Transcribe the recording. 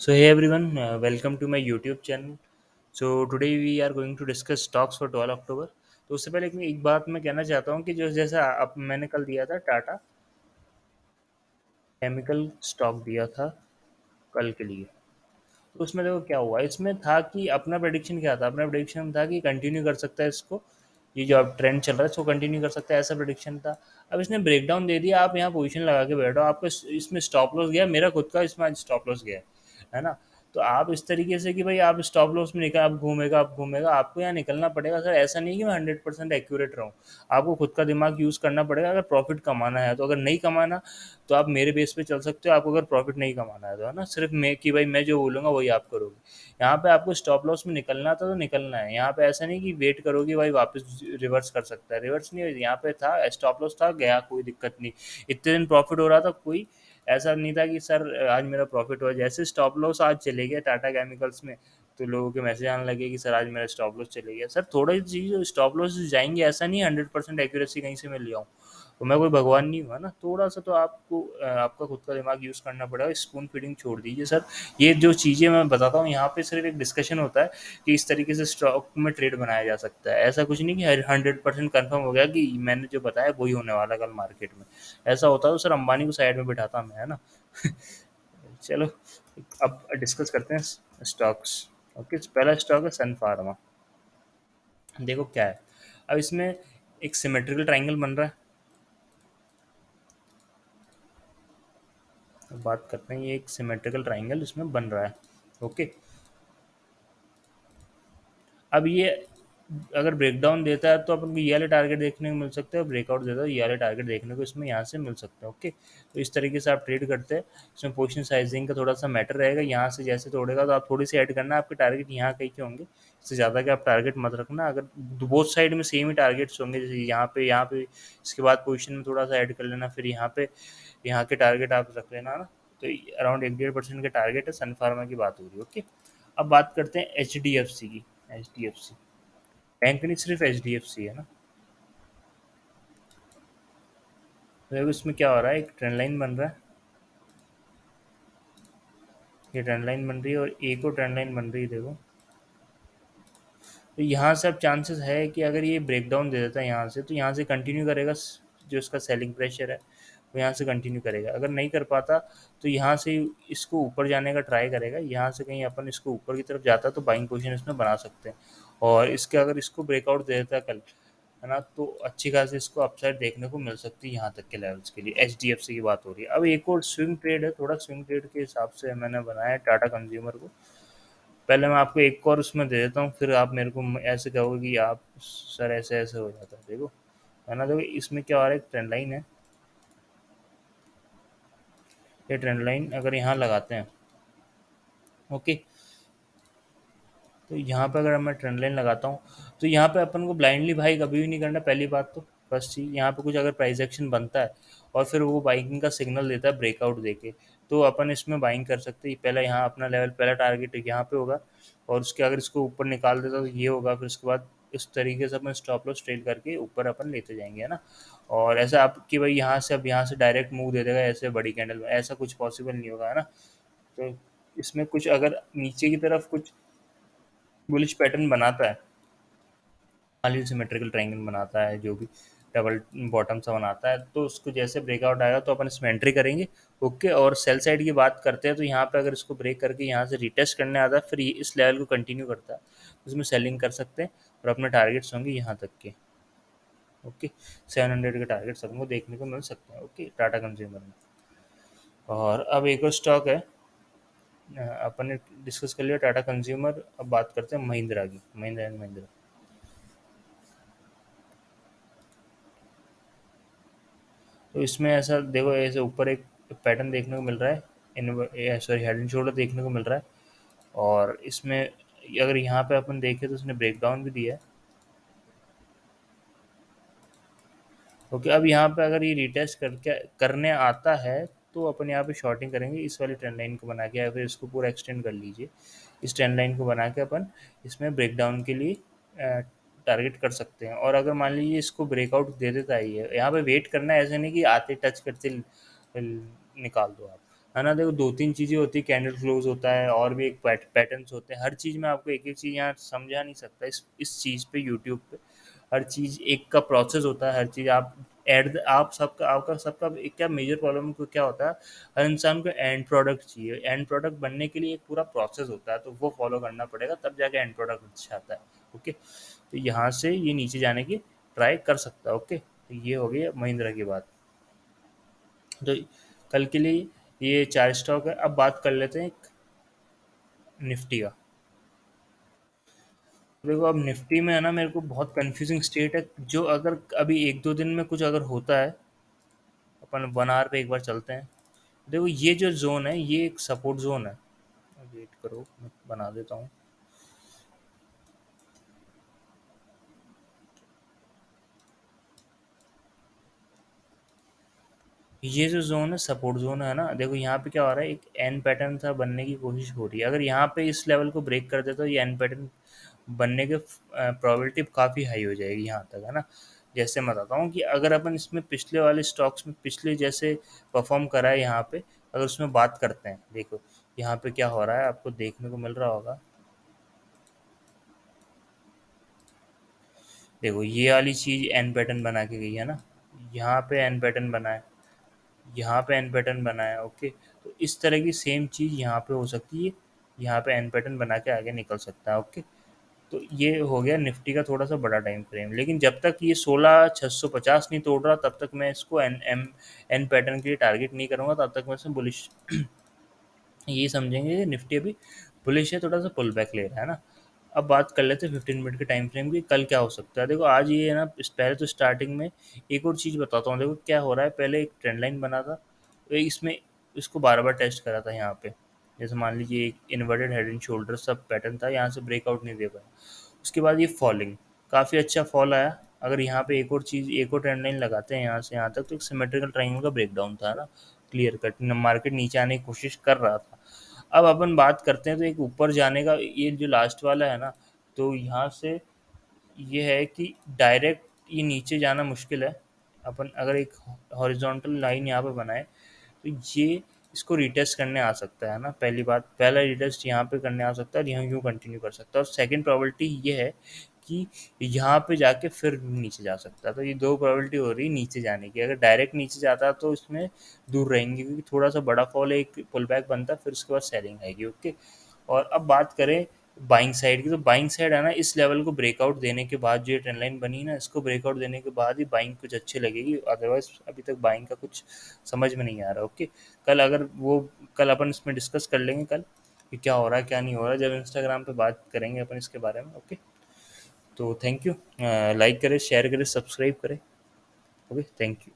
So hey everyone, welcome to my YouTube channel. So today we are going to discuss stocks for 12 अक्टूबर। तो उससे पहले एक बात मैं कहना चाहता हूँ कि जो जैसा अब मैंने कल दिया था टाटा केमिकल स्टॉक दिया था कल के लिए। तो उसमें देखो क्या हुआ, इसमें था कि अपना प्रेडिक्शन क्या था, अपना प्रेडिक्शन था कि कंटिन्यू कर सकता है इसको, ये जो अब ट्रेंड चल रहा है इसको कंटिन्यू कर सकता है, ऐसा प्रेडिक्शन था। अब इसने ब्रेकडाउन दे दिया, आप यहाँ पोजीशन लगा के बैठो, आपका इसमें स्टॉप लॉस गया, मेरा खुद का इसमें आज स्टॉप लॉस गया है ना। तो आप इस तरीके से कि भाई आप स्टॉप लॉस में निकल, आप घूमेगा आपको यहाँ निकलना पड़ेगा सर। ऐसा नहीं कि मैं 100% एक्यूरेट रहूँ, आपको खुद का दिमाग यूज़ करना पड़ेगा। अगर प्रॉफिट कमाना है तो, अगर नहीं कमाना तो आप मेरे बेस पे चल सकते हो। आपको अगर प्रॉफिट नहीं कमाना है तो, है ना, सिर्फ मैं कि भाई मैं जो बोलूँगा वही आप करोगे। यहाँ पे आपको स्टॉप लॉस में निकलना था तो निकलना है। यहाँ पे ऐसा नहीं कि वेट करोगे भाई वापस रिवर्स कर सकता है, रिवर्स नहीं। यहाँ पे था स्टॉप लॉस था, गया, कोई दिक्कत नहीं। इतने दिन प्रॉफिट हो रहा था, कोई ऐसा नहीं था कि सर आज मेरा प्रॉफिट हुआ। जैसे स्टॉप लॉस आज चले गया टाटा केमिकल्स में, तो लोगों के मैसेज आने लगे कि सर आज मेरा स्टॉप लॉस चले गया। सर थोड़ी चीज़ स्टॉप लॉस जाएंगे, ऐसा नहीं 100% एक्यूरेसी कहीं से मैं ले आऊँ। तो मैं कोई भगवान नहीं हुआ ना, थोड़ा सा तो आपको आपका खुद का दिमाग यूज़ करना पड़ेगा। स्पून फीडिंग छोड़ दीजिए सर। ये जो चीज़ें मैं बताता हूँ यहाँ पे सिर्फ एक डिस्कशन होता है कि इस तरीके से स्टॉक में ट्रेड बनाया जा सकता है। ऐसा कुछ नहीं कि 100% कन्फर्म हो गया कि मैंने जो बताया वही होने वाला कल मार्केट में। ऐसा होता तो सर अंबानी को साइड में बिठाता मैं, है ना। चलो अब डिस्कस करते हैं स्टॉक्स। ओके, पहला स्टॉक है सन फार्मा। देखो क्या है, अब इसमें एक सिमेट्रिकल ट्रायंगल बन रहा है। अब बात करते हैं, ये एक सिमेट्रिकल ट्रायंगल इसमें बन रहा है। ओके, अब ये अगर ब्रेकडाउन देता है तो अपन को ये वाले टारगेट देखने को मिल सकते हैं, ब्रेकआउट देता है तो ये वाले टारगेट देखने को इसमें यहाँ से मिल सकते हैं। ओके, तो इस तरीके से आप ट्रेड करते हैं। इसमें पोजीशन साइजिंग का थोड़ा सा मैटर रहेगा, यहाँ से जैसे तोड़ेगा तो आप थोड़ी सी ऐड करना, आपके टारगेट यहाँ कहीं के होंगे। इससे ज़्यादा के आप टारगेट मत रखना। अगर बोथ साइड में सेम ही टारगेट्स होंगे, जैसे यहाँ पे इसके बाद पोजिशन में थोड़ा सा ऐड कर लेना, फिर यहाँ के टारगेट आप रख लेना ना। तो अराउंड 1-1.5% के टारगेट है। सन फार्मा की बात हो रही है। ओके, अब बात करते हैं एच डी एफ सी की। H D F C bank नहीं, सिर्फ एच डी एफ सी है ना। तो देखो इसमें क्या हो रहा है, एक ट्रेंड लाइन बन रहा है, ये ट्रेंड लाइन बन रही है और एक और ट्रेंड लाइन बन रही है, देखो। तो यहाँ से अब चांसेस है कि अगर ये ब्रेकडाउन दे देता है यहाँ से, तो यहाँ से कंटिन्यू करेगा। जो इसका सेलिंग प्रेशर है वो यहाँ से कंटिन्यू करेगा। अगर नहीं कर पाता तो यहाँ से इसको ऊपर जाने का ट्राई करेगा। यहाँ से कहीं अपन इसको ऊपर की तरफ जाता तो बाइंग पोजीशन इसमें बना सकते हैं। और इसके अगर इसको ब्रेकआउट दे देता है कल, है ना, तो अच्छी खासी इसको अपसाइड देखने को मिल सकती है यहाँ तक के लेवल्स के लिए। एच डी एफ सी की बात हो रही है। अब एक और स्विंग ट्रेड है, थोड़ा स्विंग ट्रेड के हिसाब से मैंने बनाया है टाटा कंज्यूमर को। पहले मैं आपको एक और उसमें दे देता हूँ, फिर आप मेरे को ऐसे कहोगे कि आप सर ऐसे ऐसे हो जाता है। देखो, है ना, देखो इसमें क्या हो रहा है, एक ट्रेंड लाइन है। ये ट्रेंड लाइन अगर यहाँ लगाते हैं, ओके, तो यहाँ पे अगर मैं ट्रेंड लाइन लगाता हूँ तो यहाँ पे अपन को ब्लाइंडली भाई कभी भी नहीं करना। पहली बात तो फर्स्ट चीज़, यहाँ पे कुछ अगर प्राइस एक्शन बनता है और फिर वो बाइंग का सिग्नल देता है ब्रेकआउट देके, तो अपन इसमें बाइंग कर सकते हैं। पहला यहाँ अपना लेवल, पहला टारगेट यहाँ पे होगा, और उसके अगर इसको ऊपर निकाल देता तो ये होगा। फिर उसके बाद इस तरीके से अपन स्टॉप लॉस ट्रेल करके ऊपर अपन लेते जाएंगे, है ना। और ऐसा आप कि भाई यहाँ से अब यहाँ से डायरेक्ट मूव दे देगा ऐसे बड़ी कैंडल में, ऐसा कुछ पॉसिबल नहीं होगा, है ना। तो इसमें कुछ अगर नीचे की तरफ कुछ बुलिश पैटर्न बनाता है, मान लीजिए सिमेट्रिकल ट्रायंगल बनाता है, जो भी डबल बॉटम सा बनाता है, तो उसको जैसे ब्रेकआउट आएगा तो अपन इसमें एंट्री करेंगे। ओके, और सेल साइड की बात करते हैं तो यहाँ पे अगर इसको ब्रेक करके यहाँ से रिटेस्ट करने आता है, फिर इस लेवल को कंटिन्यू करता है, तो उसमें सेलिंग कर सकते हैं और अपने टारगेट्स होंगे यहाँ तक के। ओके, 700 के टारगेट्स अपन को देखने को मिल सकते हैं। ओके, टाटा कंज्यूमर में। और अब एक और स्टॉक है, अपन ने डिस्कस कर लिया टाटा कंज्यूमर। अब बात करते हैं महिंद्रा की, महिंद्रा एंड महिंद्रा। तो इसमें ऐसा देखो, ऐसे ऊपर एक पैटर्न देखने को मिल रहा है, इन सॉरी हेड एंड शोल्डर देखने को मिल रहा है। और इसमें अगर यहाँ पे अपन देखें तो उसने ब्रेकडाउन भी दिया है। ओके, अब यहाँ पे अगर ये रिटेस्ट करके करने आता है तो अपन यहाँ पे शॉर्टिंग करेंगे इस वाली ट्रेंड लाइन को बना के, या फिर इसको पूरा एक्सटेंड कर लीजिए। इस ट्रेंड लाइन को बना के अपन इसमें ब्रेकडाउन के लिए टारगेट कर सकते हैं। और अगर मान लीजिए इसको ब्रेकआउट दे देता है, ये यहाँ पे वेट करना है, ऐसे नहीं कि आते टच करते निकाल दो आप। है ना। देखो 2-3 चीज़ें होती है, कैंडल क्लोज़ होता है और भी एक पैटर्न्स होते हैं। हर चीज़ में आपको एक-एक चीज़ यहाँ समझा नहीं सकता इस चीज़ पे यूट्यूब पे। हर चीज़ एक का प्रोसेस होता है, हर चीज़ आप आप सबका आपका सबका एक क्या मेजर प्रॉब्लम को क्या होता है, हर इंसान को एंड प्रोडक्ट चाहिए। एंड प्रोडक्ट बनने के लिए एक पूरा प्रोसेस होता है, तो वो फॉलो करना पड़ेगा, तब जाके एंड प्रोडक्ट अच्छा आता है। ओके, तो यहाँ से ये नीचे जाने की ट्राई कर सकता है। ओके, तो ये हो गई महिंद्रा की बात। तो कल के लिए ये 4 स्टॉक है। अब बात कर लेते हैं एक निफ्टी का। देखो अब निफ्टी में है ना, मेरे को बहुत कंफ्यूजिंग स्टेट है, जो अगर अभी 1-2 दिन में कुछ अगर होता है, अपन 1 आवर पे एक बार चलते हैं। देखो ये जो ज़ोन है, ये एक सपोर्ट ज़ोन है। वेट करो, मैं बना देता हूँ। ये जो ज़ोन है सपोर्ट ज़ोन है ना, देखो यहाँ पे क्या हो रहा है, एक एन पैटर्न सा बनने की कोशिश हो रही है। अगर यहाँ पे इस लेवल को ब्रेक कर दे तो ये एन पैटर्न बनने के प्रोबेबिलिटी काफ़ी हाई हो जाएगी यहाँ तक, है ना। जैसे मैं बताता हूँ कि अगर अपन इसमें पिछले वाले स्टॉक्स में पिछले जैसे परफॉर्म करा है यहाँ पे, अगर उसमें बात करते हैं, देखो यहाँ पे क्या हो रहा है, आपको देखने को मिल रहा होगा। देखो ये वाली चीज़ एन पैटर्न बना के गई है ना, यहाँ पे एन पैटर्न बना है, यहाँ पे एन पैटर्न बना है। ओके, तो इस तरह की सेम चीज़ यहाँ पे हो सकती है, यहाँ पे एन पैटर्न बना के आगे निकल सकता है। ओके, तो ये हो गया निफ्टी का थोड़ा सा बड़ा टाइम फ्रेम। लेकिन जब तक ये 16,650 नहीं तोड़ रहा, तब तक मैं इसको एन पैटर्न के लिए टारगेट नहीं करूँगा। तब तक मैं इसमें बुलिश ये समझेंगे कि निफ्टी अभी बुलिश है, थोड़ा सा पुल बैक ले रहा है ना। अब बात कर लेते हैं 15 मिनट के टाइम फ्रेम की, कल क्या हो सकता है। देखो आज ये है ना, पहले तो स्टार्टिंग में एक और चीज़ बताता हूँ। देखो क्या हो रहा है, पहले एक ट्रेंड लाइन बना था, तो इसमें इसको बार बार टेस्ट करा था यहाँ पे। जैसे मान लीजिए एक इन्वर्टेड हेड एंड शोल्डर सब पैटर्न था, यहाँ से ब्रेकआउट नहीं दे पाया। उसके बाद ये फॉलिंग, काफ़ी अच्छा फॉल आया। अगर यहाँ पे एक और चीज़, एक और ट्रेंड लाइन लगाते हैं यहाँ से यहाँ तक, तो एक सिमेट्रिकल ट्रायंगल का ब्रेकडाउन था ना, क्लियर कट मार्केट नीचे आने की कोशिश कर रहा था। अब अपन बात करते हैं तो एक ऊपर जाने का, ये जो लास्ट वाला है ना, तो यहाँ से ये है कि डायरेक्ट ये नीचे जाना मुश्किल है। अपन अगर एक हॉरिजॉन्टल लाइन यहाँ पे बनाए, तो ये इसको रिटेस्ट करने आ सकता है ना। पहली बात, पहला रिटेस्ट यहाँ पे करने आ सकता है और यहाँ यूँ कंटिन्यू कर सकता है। और सेकंड प्रोबेबिलिटी ये है कि यहाँ पे जाके फिर नीचे जा सकता है। तो ये दो प्रोबेबिलिटी हो रही है नीचे जाने की। अगर डायरेक्ट नीचे जाता है तो इसमें दूर रहेंगे, क्योंकि थोड़ा सा बड़ा फॉल है, एक पुल बैक बनता है, फिर उसके बाद सेलिंग आएगी। ओके, और अब बात करें बाइंग साइड की, तो बाइंग साइड है ना, इस लेवल को ब्रेकआउट देने के बाद जो ये ट्रेंड लाइन बनी ना, इसको ब्रेकआउट देने के बाद ही बाइंग कुछ अच्छी लगेगी। अदरवाइज अभी तक बाइंग का कुछ समझ में नहीं आ रहा। ओके, कल अगर वो, कल अपन इसमें डिस्कस कर लेंगे कल कि क्या हो रहा है क्या नहीं हो रहा, जब इंस्टाग्राम पे बात करेंगे अपन इसके बारे में। ओके, तो थैंक यू। लाइक करें, शेयर करें, सब्सक्राइब करें। Okay, thank you.